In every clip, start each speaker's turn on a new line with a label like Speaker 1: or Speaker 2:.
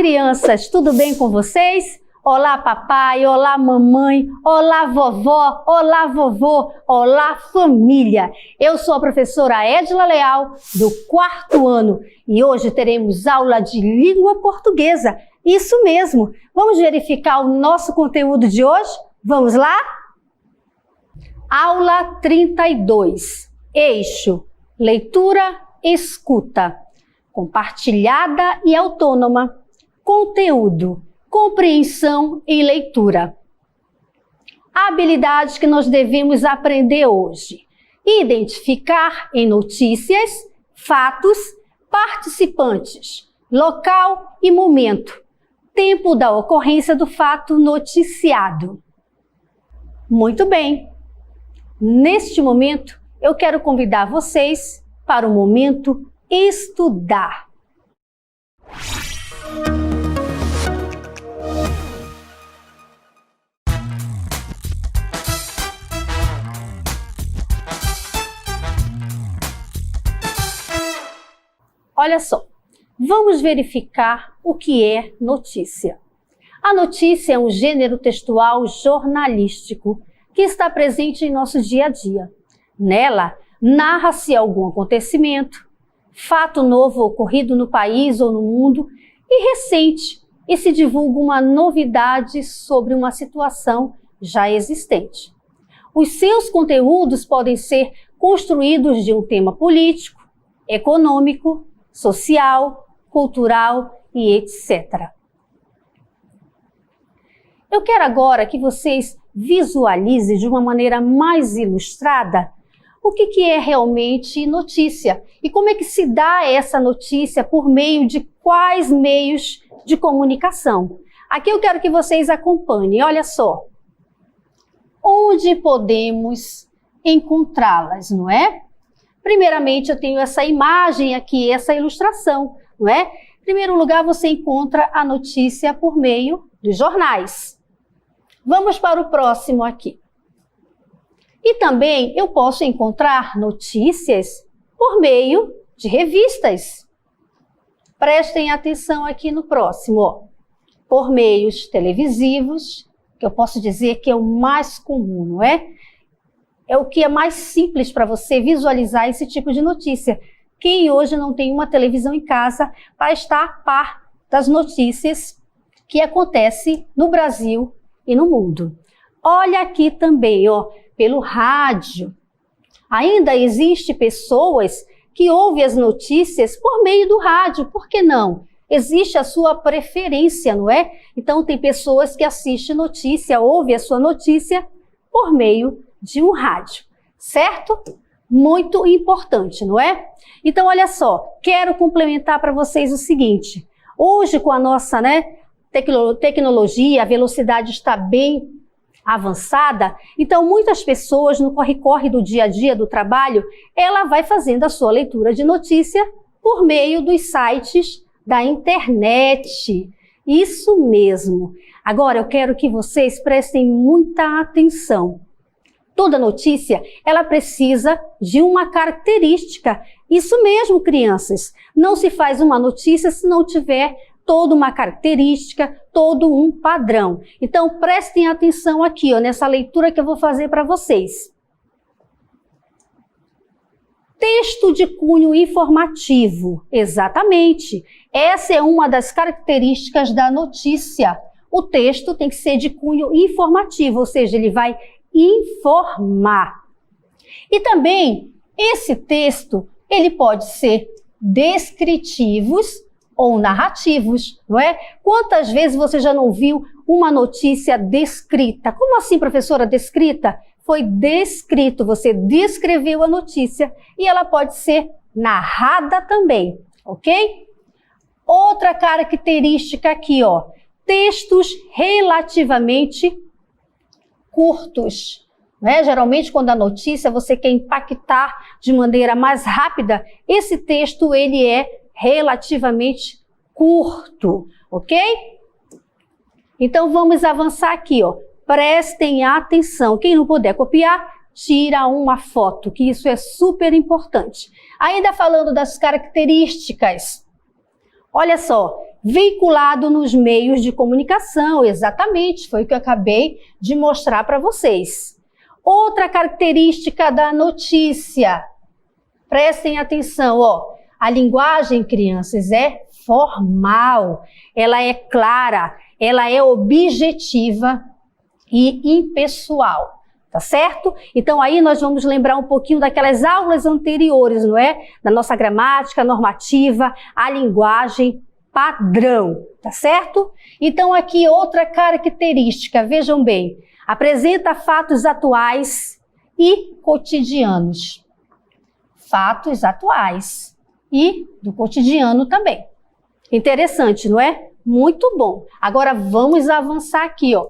Speaker 1: crianças, tudo bem com vocês? Olá papai, olá mamãe, olá vovó, olá vovô, olá família. Eu sou a professora Edila Leal, do 4º ano, e hoje teremos aula de língua portuguesa. Isso mesmo, vamos verificar o nosso conteúdo de hoje? Vamos lá? Aula 32, eixo, leitura, escuta, compartilhada e autônoma, conteúdo, compreensão e leitura. Habilidades que nós devemos aprender hoje: identificar em notícias, fatos, participantes, local e momento, tempo da ocorrência do fato noticiado. Muito bem! Neste momento, eu quero convidar vocês para o momento estudar. Olha só, vamos verificar o que é notícia. A notícia é um gênero textual jornalístico que está presente em nosso dia a dia. Nela, narra-se algum acontecimento, fato novo ocorrido no país ou no mundo e recente, e se divulga uma novidade sobre uma situação já existente. Os seus conteúdos podem ser construídos de um tema político, econômico, social, cultural e etc. Eu quero agora que vocês visualizem de uma maneira mais ilustrada o que é realmente notícia e como é que se dá essa notícia, por meio de quais meios de comunicação. Aqui eu quero que vocês acompanhem, olha só. Onde podemos encontrá-las, não é? Primeiramente, eu tenho essa imagem aqui, essa ilustração, não é? Em primeiro lugar, você encontra a notícia por meio dos jornais. Vamos para o próximo aqui. E também eu posso encontrar notícias por meio de revistas. Prestem atenção aqui no próximo, ó. Por meios televisivos, que eu posso dizer que é o mais comum, não é? É o que é mais simples para você visualizar esse tipo de notícia. Quem hoje não tem uma televisão em casa para estar a par das notícias que acontecem no Brasil e no mundo. Olha aqui também, ó, pelo rádio. Ainda existe pessoas que ouvem as notícias por meio do rádio. Por que não? Existe a sua preferência, não é? Então tem pessoas que assistem notícia, ouvem a sua notícia por meio de um rádio, certo? Muito importante, não é? Então, olha só, quero complementar para vocês o seguinte. Hoje, com a nossa tecnologia, a velocidade está bem avançada, então muitas pessoas no corre-corre do dia a dia do trabalho, ela vai fazendo a sua leitura de notícia por meio dos sites da internet. Isso mesmo. Agora, eu quero que vocês prestem muita atenção. Toda notícia, ela precisa de uma característica. Isso mesmo, crianças. Não se faz uma notícia se não tiver toda uma característica, todo um padrão. Então, prestem atenção aqui, ó, nessa leitura que eu vou fazer para vocês. Texto de cunho informativo. Exatamente. Essa é uma das características da notícia. O texto tem que ser de cunho informativo, ou seja, ele vai informar. E também, esse texto, ele pode ser descritivos ou narrativos, não é? Quantas vezes você já não viu uma notícia descrita? Como assim, professora, descrita? Foi descrito, você descreveu a notícia e ela pode ser narrada também, ok? Outra característica aqui, ó, textos relativamente curtos, né? Geralmente, quando a notícia você quer impactar de maneira mais rápida, esse texto ele é relativamente curto, ok? Então, vamos avançar aqui, ó. Prestem atenção. Quem não puder copiar, tira uma foto, que isso é super importante. Ainda falando das características, olha só, veiculado nos meios de comunicação, exatamente, foi o que eu acabei de mostrar para vocês. Outra característica da notícia, prestem atenção, ó, a linguagem, crianças, é formal, ela é clara, ela é objetiva e impessoal. Tá certo? Então aí nós vamos lembrar um pouquinho daquelas aulas anteriores, não é? Da nossa gramática normativa, a linguagem padrão, tá certo? Então aqui outra característica, vejam bem, apresenta fatos atuais e cotidianos. Fatos atuais e do cotidiano também. Interessante, não é? Muito bom. Agora vamos avançar aqui, ó.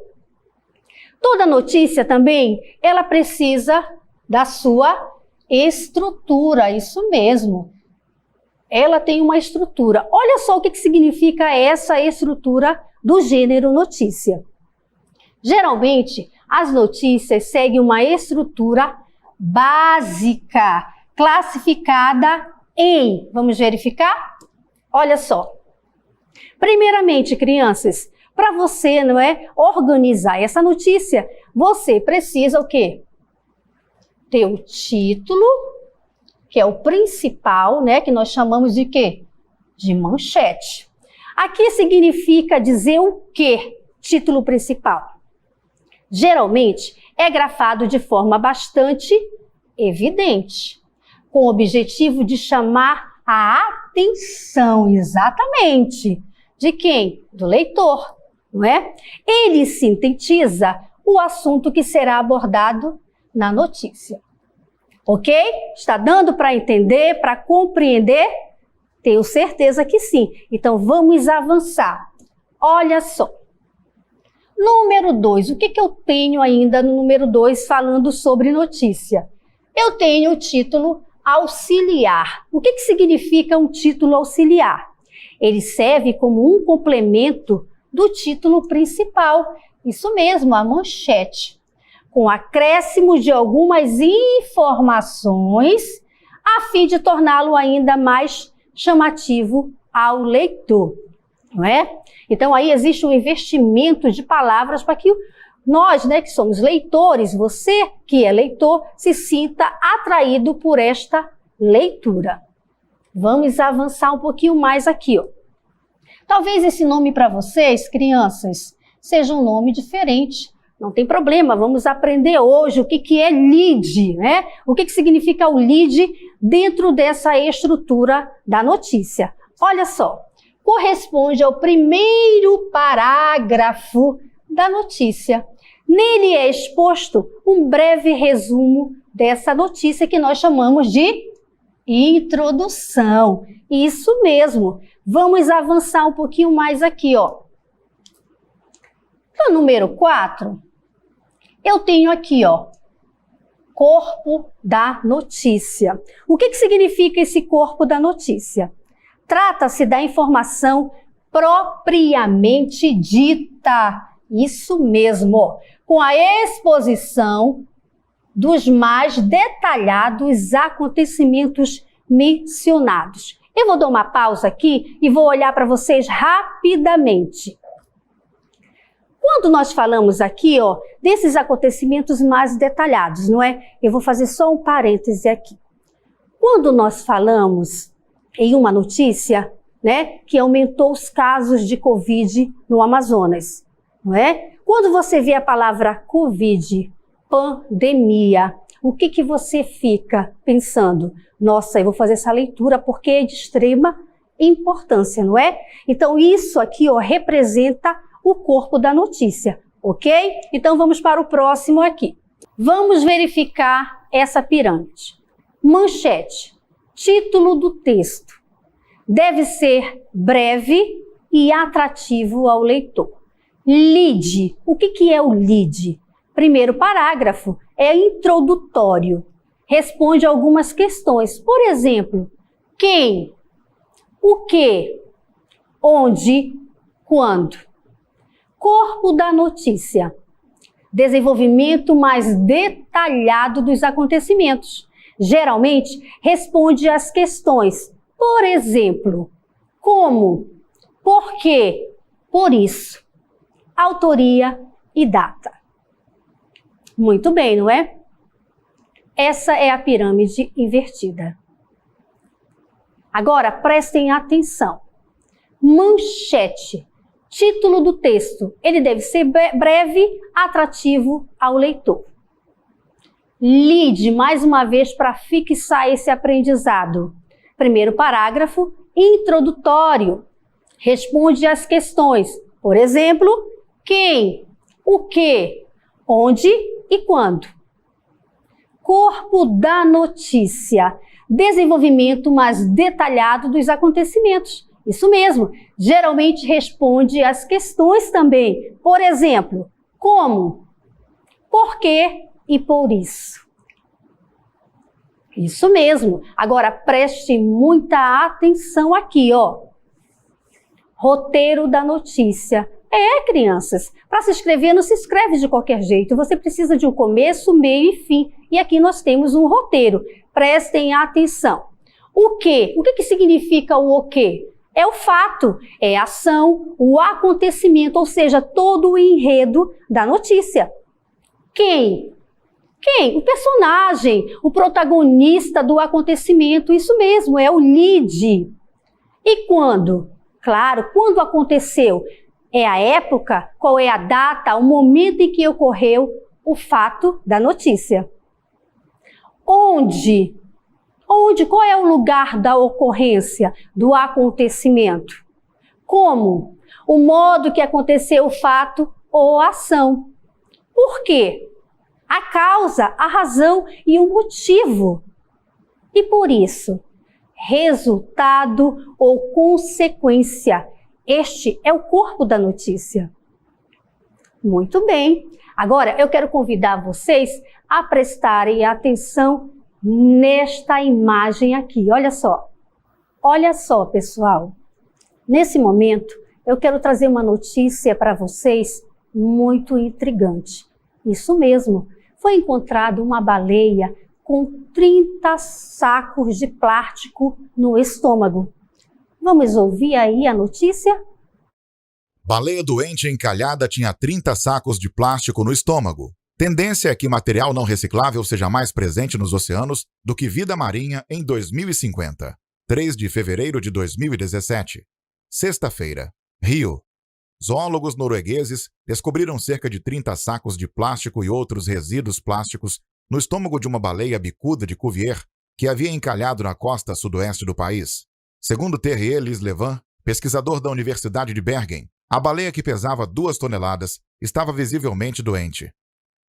Speaker 1: Toda notícia também, ela precisa da sua estrutura, isso mesmo. Ela tem uma estrutura. Olha só o que significa essa estrutura do gênero notícia. Geralmente, as notícias seguem uma estrutura básica, classificada em... Vamos verificar? Olha só. Primeiramente, crianças, para você, não é, organizar essa notícia, você precisa o quê? Ter o título, que é o principal, né, que nós chamamos de quê? De manchete. Aqui significa dizer o quê? Título principal. Geralmente é grafado de forma bastante evidente, com o objetivo de chamar a atenção, exatamente, de quem? Do leitor. Não é? Ele sintetiza o assunto que será abordado na notícia. Ok? Está dando para entender, para compreender? Tenho certeza que sim. Então vamos avançar. Olha só. Número 2. O que eu tenho ainda no número 2 falando sobre notícia? Eu tenho o título auxiliar. O que significa um título auxiliar? Ele serve como um complemento do título principal, isso mesmo, a manchete, com acréscimo de algumas informações a fim de torná-lo ainda mais chamativo ao leitor, não é? Então aí existe um investimento de palavras para que nós, né, que somos leitores, você que é leitor, se sinta atraído por esta leitura. Vamos avançar um pouquinho mais aqui, ó. Talvez esse nome para vocês, crianças, seja um nome diferente. Não tem problema, vamos aprender hoje o que é lead, né? O que significa o lead dentro dessa estrutura da notícia. Olha só, corresponde ao primeiro parágrafo da notícia. Nele é exposto um breve resumo dessa notícia que nós chamamos de introdução. Isso mesmo. Vamos avançar um pouquinho mais aqui, ó. No número 4, eu tenho aqui, ó, corpo da notícia. O que significa esse corpo da notícia? Trata-se da informação propriamente dita. Isso mesmo, com a exposição dos mais detalhados acontecimentos mencionados. Eu vou dar uma pausa aqui e vou olhar para vocês rapidamente. Quando nós falamos aqui, ó, desses acontecimentos mais detalhados, não é? Eu vou fazer só um parêntese aqui. Quando nós falamos em uma notícia, né, que aumentou os casos de Covid no Amazonas, não é? Quando você vê a palavra Covid, pandemia, o que você fica pensando? Nossa, eu vou fazer essa leitura porque é de extrema importância, não é? Então isso aqui, ó, representa o corpo da notícia, ok? Então vamos para o próximo aqui. Vamos verificar essa pirâmide. Manchete, título do texto. Deve ser breve e atrativo ao leitor. Lead, o que é o lead? Primeiro parágrafo é introdutório. Responde a algumas questões. Por exemplo, quem, o que, onde, quando. Corpo da notícia. Desenvolvimento mais detalhado dos acontecimentos. Geralmente, responde às questões. Por exemplo, como, Por quê? Por isso. Autoria e data. Muito bem, não é? Essa é a pirâmide invertida. Agora, prestem atenção. Manchete. Título do texto. Ele deve ser breve, atrativo ao leitor. Lide mais uma vez para fixar esse aprendizado. Primeiro parágrafo, introdutório. Responde às questões. Por exemplo, quem, o que, onde e quando. Corpo da notícia. Desenvolvimento mais detalhado dos acontecimentos. Isso mesmo, geralmente responde às questões também. Por exemplo, como, por quê e por isso. Isso mesmo. Agora preste muita atenção aqui, ó. Roteiro da notícia. Crianças, para se inscrever não se escreve de qualquer jeito. Você precisa de um começo, meio e fim. E aqui nós temos um roteiro. Prestem atenção. O quê? O que significa o quê? É o fato, é a ação, o acontecimento, ou seja, todo o enredo da notícia. Quem? Quem? O personagem, o protagonista do acontecimento, isso mesmo, é o lead. E quando? Claro, quando aconteceu? É a época, qual é a data, o momento em que ocorreu o fato da notícia. Onde? Onde? Qual é o lugar da ocorrência, do acontecimento? Como? O modo que aconteceu o fato ou a ação. Por quê? A causa, a razão e o motivo. E por isso, resultado ou consequência. Este é o corpo da notícia. Muito bem. Agora, eu quero convidar vocês a prestarem atenção nesta imagem aqui. Olha só. Olha só, pessoal. Nesse momento, eu quero trazer uma notícia para vocês muito intrigante. Isso mesmo. Foi encontrada uma baleia com 30 sacos de plástico no estômago. Vamos ouvir aí a notícia?
Speaker 2: Baleia doente encalhada tinha 30 sacos de plástico no estômago. Tendência é que material não reciclável seja mais presente nos oceanos do que vida marinha em 2050. 3 de fevereiro de 2017. Sexta-feira. Rio. Zoólogos noruegueses descobriram cerca de 30 sacos de plástico e outros resíduos plásticos no estômago de uma baleia bicuda de Cuvier que havia encalhado na costa sudoeste do país. Segundo Thierry Lislevan, pesquisador da Universidade de Bergen, a baleia, que pesava 2 toneladas, estava visivelmente doente.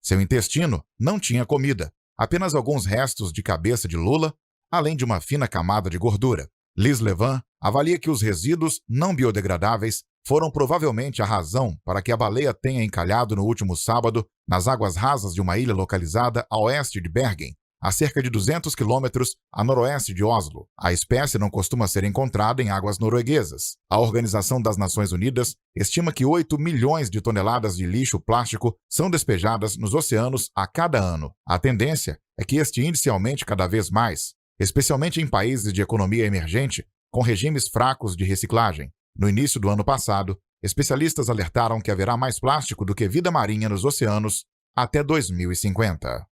Speaker 2: Seu intestino não tinha comida, apenas alguns restos de cabeça de lula, além de uma fina camada de gordura. Lislevan avalia que os resíduos não biodegradáveis foram provavelmente a razão para que a baleia tenha encalhado no último sábado nas águas rasas de uma ilha localizada a oeste de Bergen, a cerca de 200 quilômetros a noroeste de Oslo. A espécie não costuma ser encontrada em águas norueguesas. A Organização das Nações Unidas estima que 8 milhões de toneladas de lixo plástico são despejadas nos oceanos a cada ano. A tendência é que este índice aumente cada vez mais, especialmente em países de economia emergente com regimes fracos de reciclagem. No início do ano passado, especialistas alertaram que haverá mais plástico do que vida marinha nos oceanos até 2050.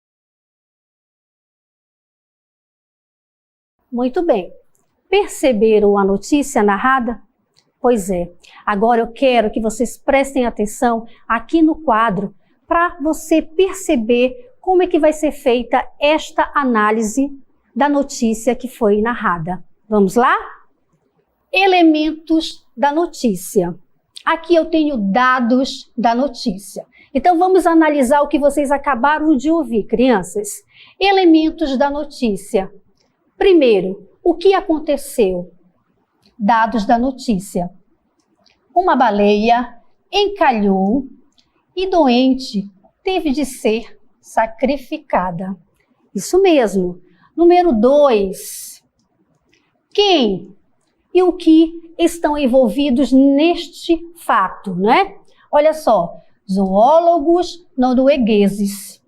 Speaker 1: Muito bem. Perceberam a notícia narrada? Pois é. Agora eu quero que vocês prestem atenção aqui no quadro para você perceber como é que vai ser feita esta análise da notícia que foi narrada. Vamos lá? Elementos da notícia. Aqui eu tenho dados da notícia. Então vamos analisar o que vocês acabaram de ouvir, crianças. Elementos da notícia. Primeiro, o que aconteceu? Dados da notícia. Uma baleia encalhou e doente teve de ser sacrificada. Isso mesmo. Número 2. Quem e o que estão envolvidos neste fato, né? Olha só, zoólogos noruegueses.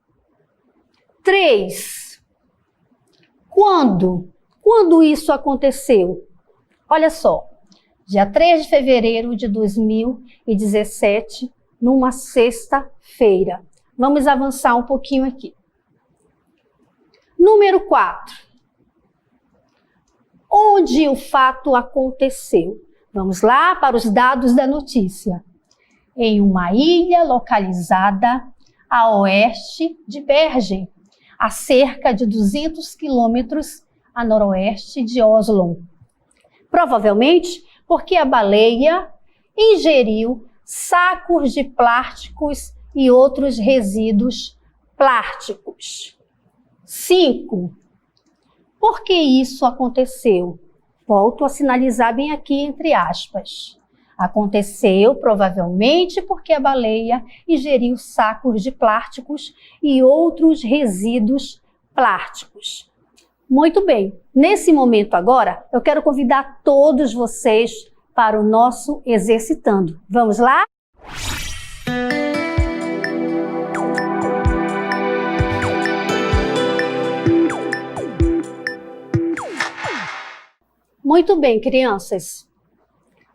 Speaker 1: 3. Quando? Quando isso aconteceu? Olha só, dia 3 de fevereiro de 2017, numa sexta-feira. Vamos avançar um pouquinho aqui. Número 4. Onde o fato aconteceu? Vamos lá para os dados da notícia. Em uma ilha localizada a oeste de Bergen, a cerca de 200 quilômetros a noroeste de Oslo. Provavelmente porque a baleia ingeriu sacos de plásticos e outros resíduos plásticos. 5. Por que isso aconteceu? Volto a sinalizar bem aqui entre aspas. Aconteceu provavelmente porque a baleia ingeriu sacos de plásticos e outros resíduos plásticos. Muito bem, nesse momento agora, eu quero convidar todos vocês para o nosso Exercitando. Vamos lá? Muito bem, crianças.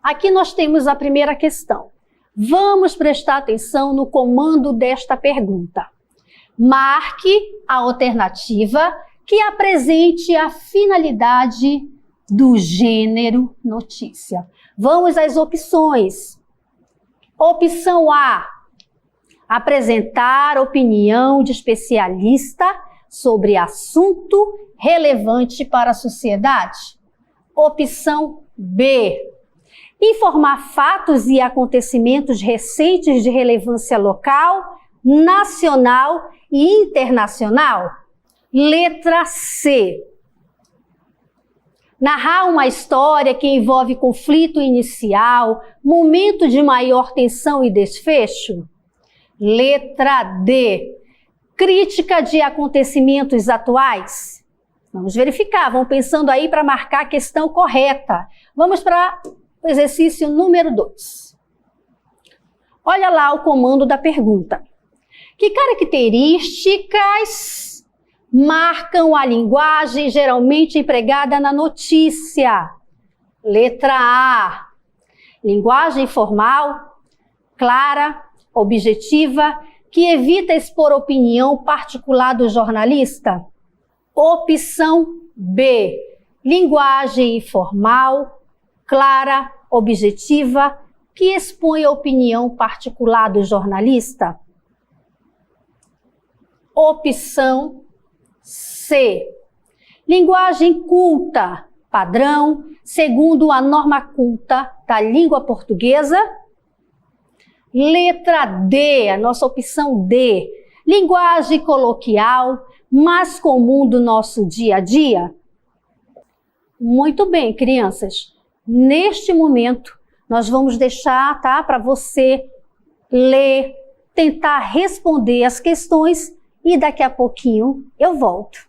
Speaker 1: Aqui nós temos a primeira questão. Vamos prestar atenção no comando desta pergunta. Marque a alternativa que apresente a finalidade do gênero notícia. Vamos às opções. Opção A. Apresentar opinião de especialista sobre assunto relevante para a sociedade. Opção B. Informar fatos e acontecimentos recentes de relevância local, nacional e internacional. Letra C. Narrar uma história que envolve conflito inicial, momento de maior tensão e desfecho. Letra D. Crítica de acontecimentos atuais. Vamos verificar, vão pensando aí para marcar a questão correta. Vamos para o exercício número 2. Olha lá o comando da pergunta. Que características marcam a linguagem geralmente empregada na notícia? Letra A. Linguagem formal, clara, objetiva, que evita expor opinião particular do jornalista. Opção B. Linguagem informal, clara, objetiva, que expõe a opinião particular do jornalista. Opção C. Linguagem culta, padrão, segundo a norma culta da língua portuguesa. Letra D, a nossa opção D. Linguagem coloquial, mais comum do nosso dia a dia. Muito bem, crianças. Neste momento, nós vamos deixar, tá, para você ler, tentar responder as questões e daqui a pouquinho eu volto.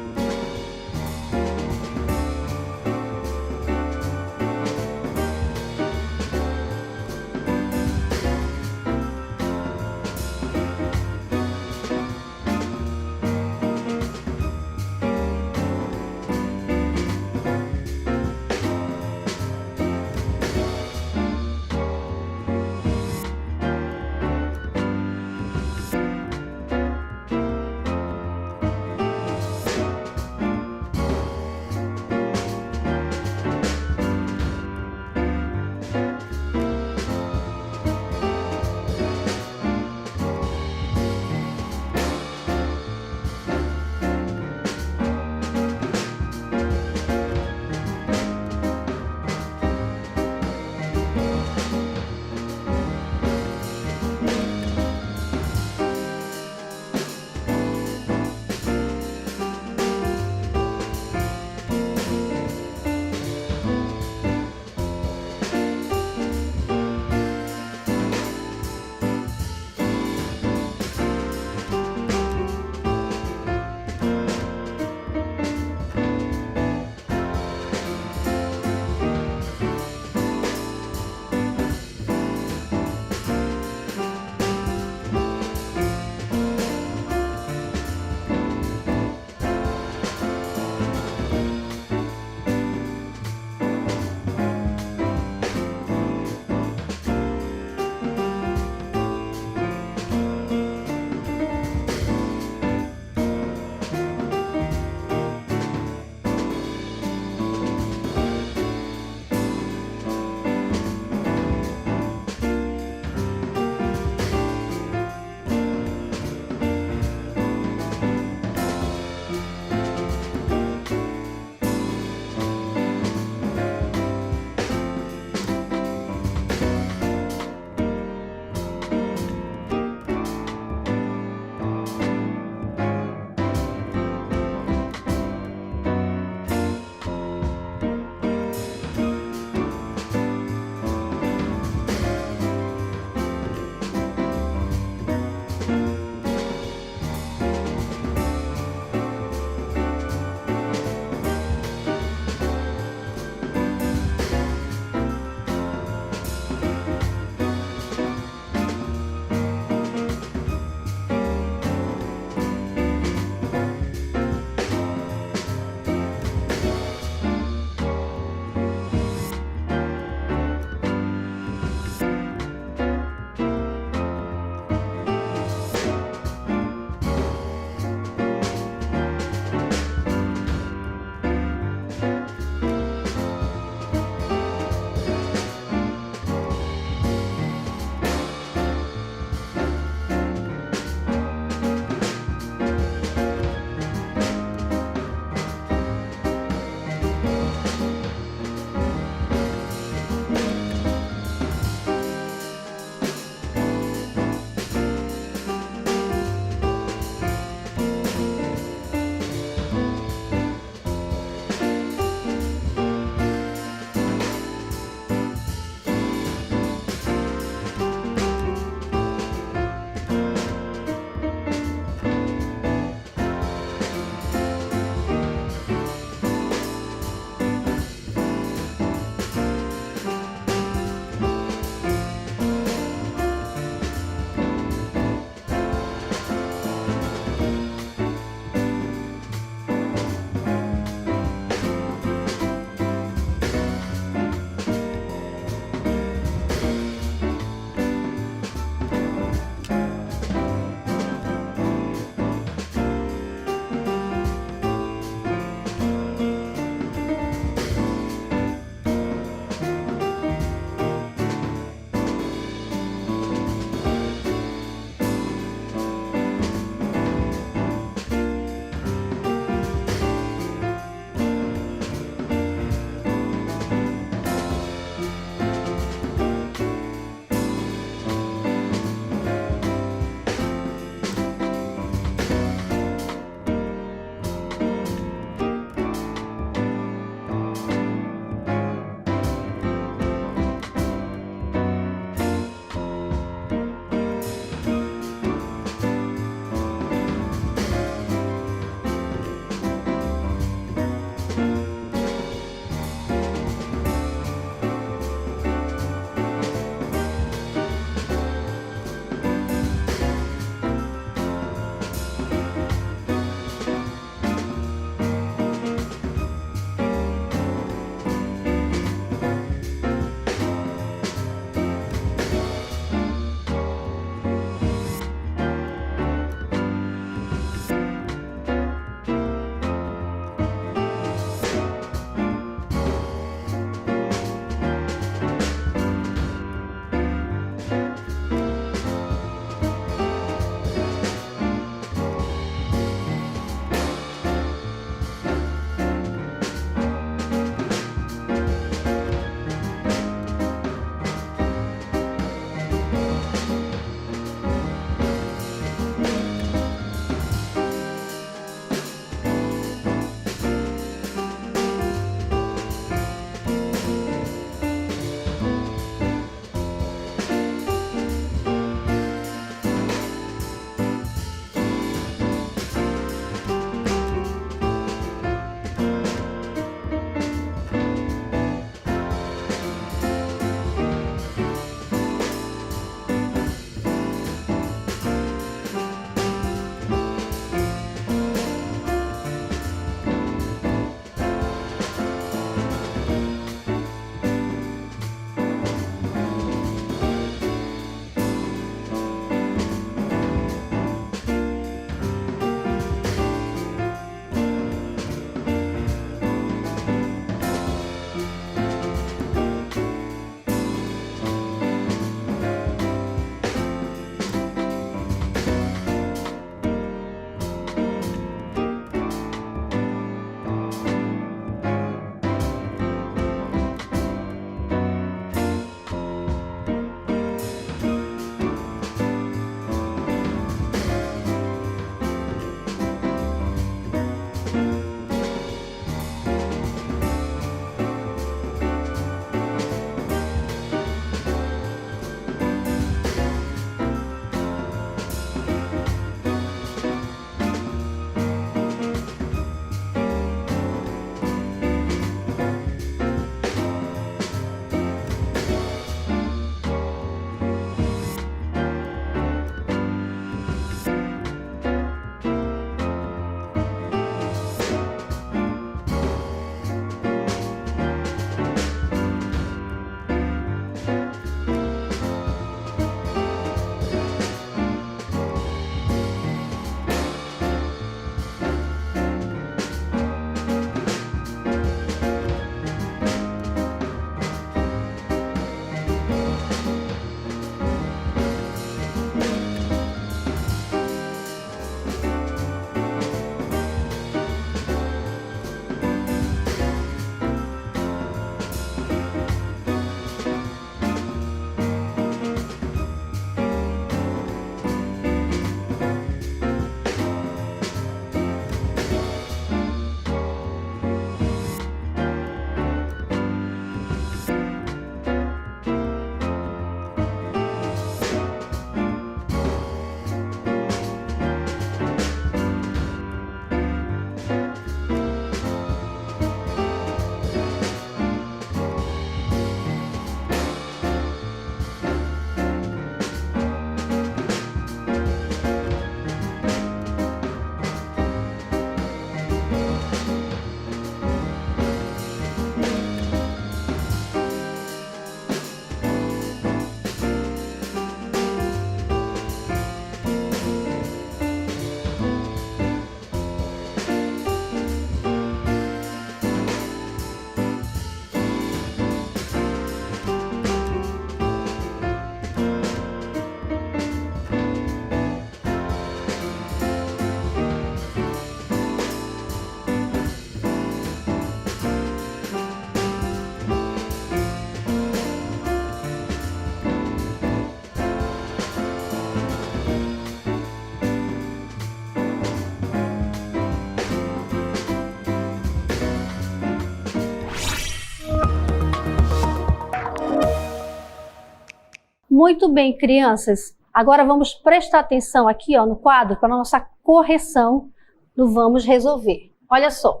Speaker 1: Muito bem, crianças. Agora vamos prestar atenção aqui, ó, no quadro para a nossa correção do Vamos Resolver. Olha só.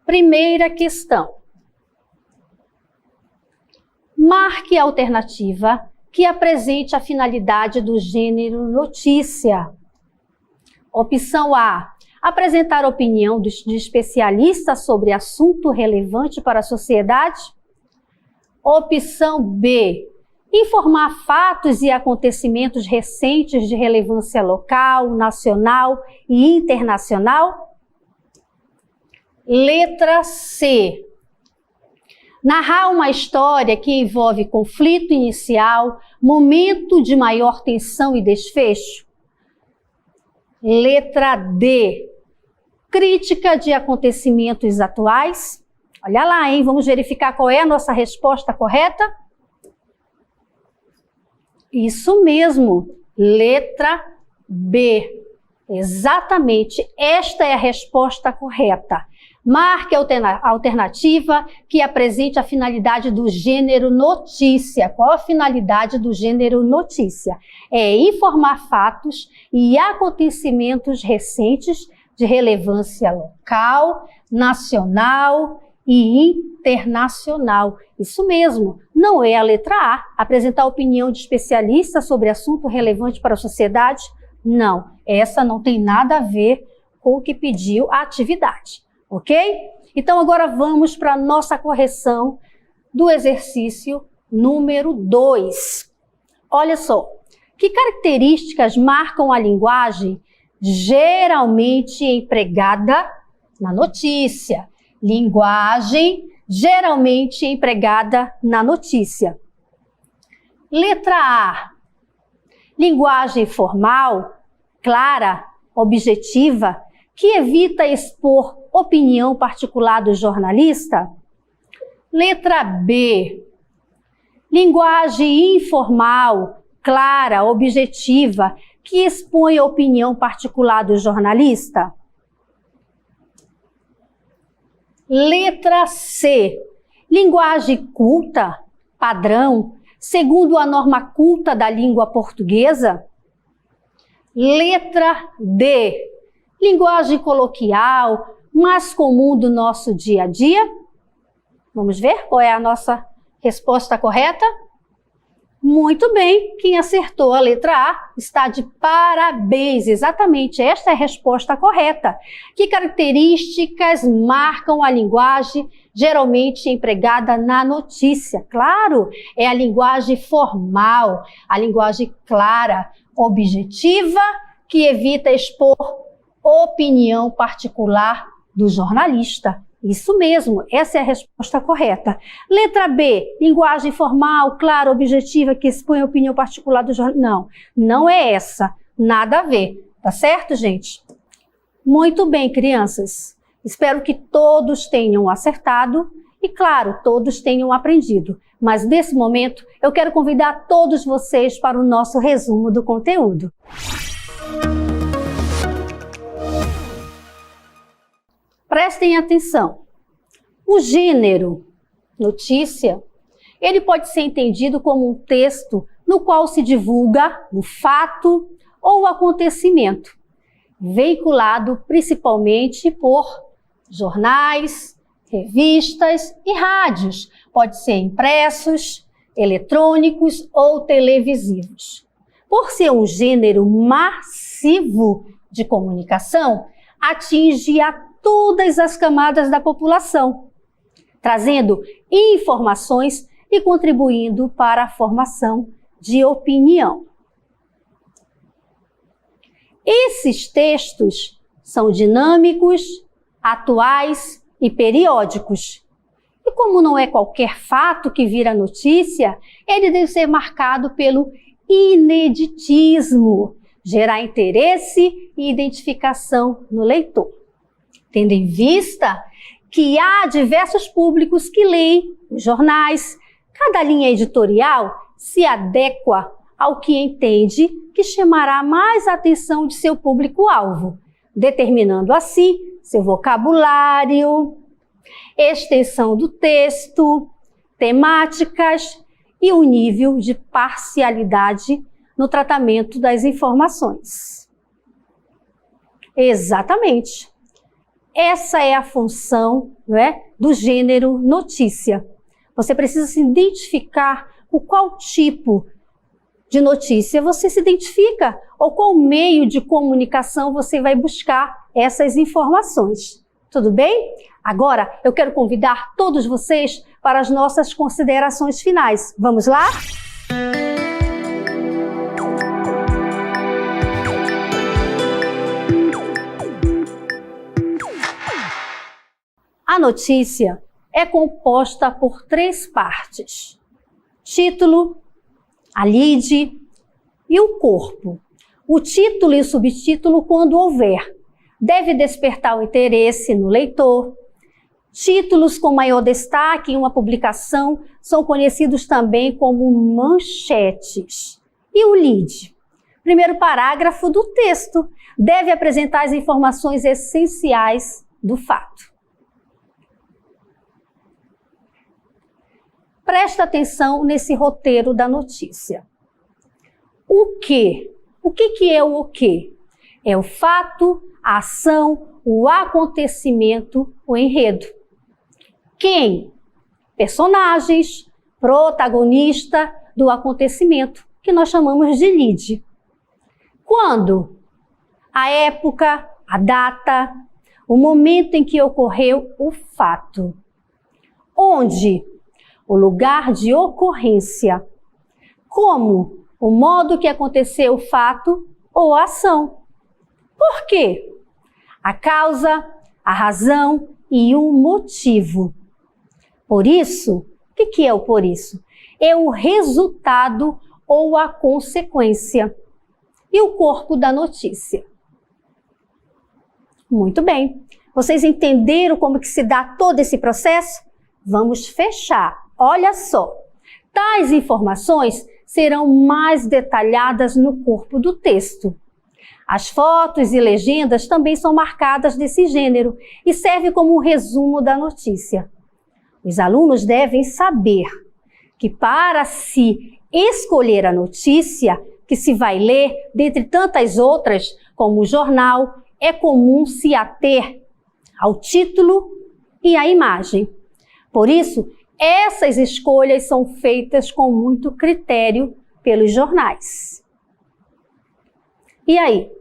Speaker 1: Primeira questão. Marque a alternativa que apresente a finalidade do gênero notícia. Opção A. Apresentar opinião de especialista sobre assunto relevante para a sociedade. Opção B. Informar fatos e acontecimentos recentes de relevância local, nacional e internacional. Letra C. Narrar uma história que envolve conflito inicial, momento de maior tensão e desfecho. Letra D. Crítica de acontecimentos atuais. Olha lá, hein? Vamos verificar qual é a nossa resposta correta. Isso mesmo, letra B. Exatamente, esta é a resposta correta. Marque a alternativa que apresente a finalidade do gênero notícia. Qual a finalidade do gênero notícia? É informar fatos e acontecimentos recentes de relevância local, nacional e internacional. Isso mesmo, não é a letra A. Apresentar opinião de especialista sobre assunto relevante para a sociedade? Não, essa não tem nada a ver com o que pediu a atividade. Ok? Então agora vamos para a nossa correção do exercício número 2. Olha só, que características marcam a linguagem geralmente empregada na notícia? Linguagem geralmente empregada na notícia. Letra A. Linguagem formal, clara, objetiva, que evita expor opinião particular do jornalista. Letra B. Linguagem informal, clara, objetiva, que expõe a opinião particular do jornalista. Letra C. Linguagem culta, padrão, segundo a norma culta da língua portuguesa. Letra D. Linguagem coloquial, mais comum do nosso dia a dia. Vamos ver qual é a nossa resposta correta? Muito bem, quem acertou a letra A está de parabéns. Exatamente, esta é a resposta correta. Que características marcam a linguagem geralmente empregada na notícia? Claro, é a linguagem formal, a linguagem clara, objetiva, que evita expor opinião particular do jornalista. Isso mesmo, essa é a resposta correta. Letra B, linguagem formal, clara, objetiva, que expõe a opinião particular do jornalista. Não, não é essa. Nada a ver. Tá certo, gente? Muito bem, crianças. Espero que todos tenham acertado e, claro, todos tenham aprendido. Mas, nesse momento, eu quero convidar todos vocês para o nosso resumo do conteúdo. Prestem atenção. O gênero notícia, ele pode ser entendido como um texto no qual se divulga um fato ou acontecimento, veiculado principalmente por jornais, revistas e rádios. Pode ser impressos, eletrônicos ou televisivos. Por ser um gênero massivo de comunicação, atinge a todas as camadas da população, trazendo informações e contribuindo para a formação de opinião. Esses textos são dinâmicos, atuais e periódicos. E como não é qualquer fato que vira notícia, ele deve ser marcado pelo ineditismo, gerar interesse e identificação no leitor. Tendo em vista que há diversos públicos que leem os jornais, cada linha editorial se adequa ao que entende que chamará mais a atenção de seu público-alvo, determinando assim seu vocabulário, extensão do texto, temáticas e o nível de parcialidade no tratamento das informações. Exatamente. Essa é a função, não é, do gênero notícia. Você precisa se identificar com qual tipo de notícia você se identifica ou qual meio de comunicação você vai buscar essas informações. Tudo bem? Agora eu quero convidar todos vocês para as nossas considerações finais. Vamos lá? A notícia é composta por 3 partes: título, a lead e o corpo. O título e o subtítulo, quando houver, deve despertar o interesse no leitor. Títulos com maior destaque em uma publicação são conhecidos também como manchetes. E o lead? Primeiro parágrafo do texto deve apresentar as informações essenciais do fato. Presta atenção nesse roteiro da notícia. O quê? O que é o quê? É o fato, a ação, o acontecimento, o enredo. Quem? Personagens, protagonista do acontecimento, que nós chamamos de lead. Quando? A época, a data, o momento em que ocorreu o fato. Onde? O lugar de ocorrência. Como? O modo que aconteceu o fato ou a ação. Por quê? A causa, a razão e o motivo. Por isso, o que é o por isso? É o resultado ou a consequência. E o corpo da notícia. Muito bem. Vocês entenderam como que se dá todo esse processo? Vamos fechar. Olha só, tais informações serão mais detalhadas no corpo do texto. As fotos e legendas também são marcadas desse gênero e servem como um resumo da notícia. Os alunos devem saber que para se escolher a notícia que se vai ler, dentre tantas outras, como o jornal, é comum se ater ao título e à imagem. Por isso, essas escolhas são feitas com muito critério pelos jornais. E aí?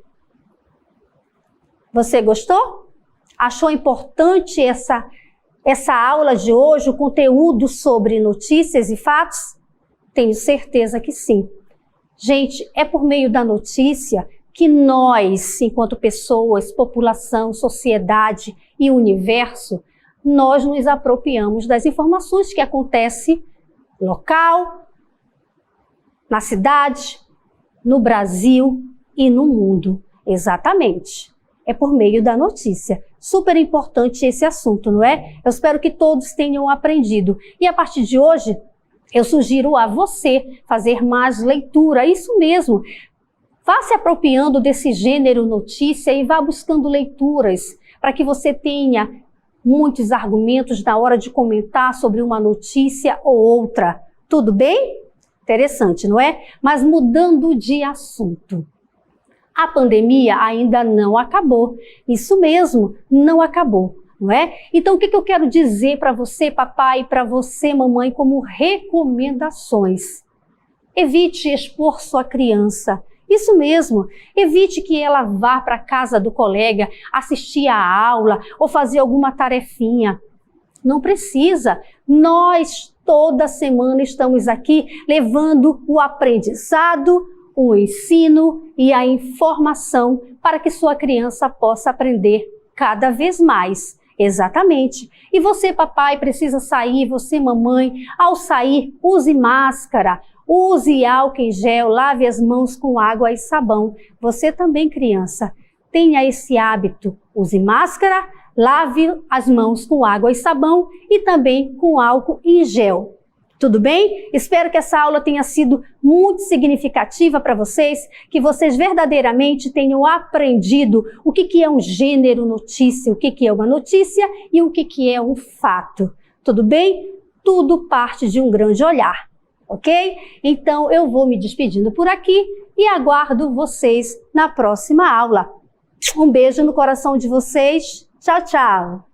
Speaker 1: Você gostou? Achou importante essa aula de hoje, o conteúdo sobre notícias e fatos? Tenho certeza que sim. Gente, é por meio da notícia que nós, enquanto pessoas, população, sociedade e universo, nós nos apropriamos das informações que acontecem local, na cidade, no Brasil e no mundo. Exatamente. É por meio da notícia. Super importante esse assunto, não é? Eu espero que todos tenham aprendido. E a partir de hoje, eu sugiro a você fazer mais leitura. Isso mesmo. Vá se apropriando desse gênero notícia e vá buscando leituras para que você tenha muitos argumentos na hora de comentar sobre uma notícia ou outra. Tudo bem? Interessante, não é? Mas mudando de assunto. A pandemia ainda não acabou. Isso mesmo, não acabou, não é? Então, o que eu quero dizer para você, papai, e para você, mamãe, como recomendações? Evite expor sua criança. Isso mesmo, evite que ela vá para a casa do colega assistir a aula ou fazer alguma tarefinha. Não precisa. Nós, toda semana, estamos aqui levando o aprendizado, o ensino e a informação para que sua criança possa aprender cada vez mais. Exatamente. E você, papai, precisa sair, você, mamãe, ao sair, use máscara. Use álcool em gel, lave as mãos com água e sabão. Você também, criança, tenha esse hábito. Use máscara, lave as mãos com água e sabão e também com álcool em gel. Tudo bem? Espero que essa aula tenha sido muito significativa para vocês, que vocês verdadeiramente tenham aprendido o que é um gênero notícia, o que é uma notícia e o que é um fato. Tudo bem? Tudo parte de um grande olhar. ok? Então eu vou me despedindo por aqui e aguardo vocês na próxima aula. Um beijo no coração de vocês. Tchau, tchau!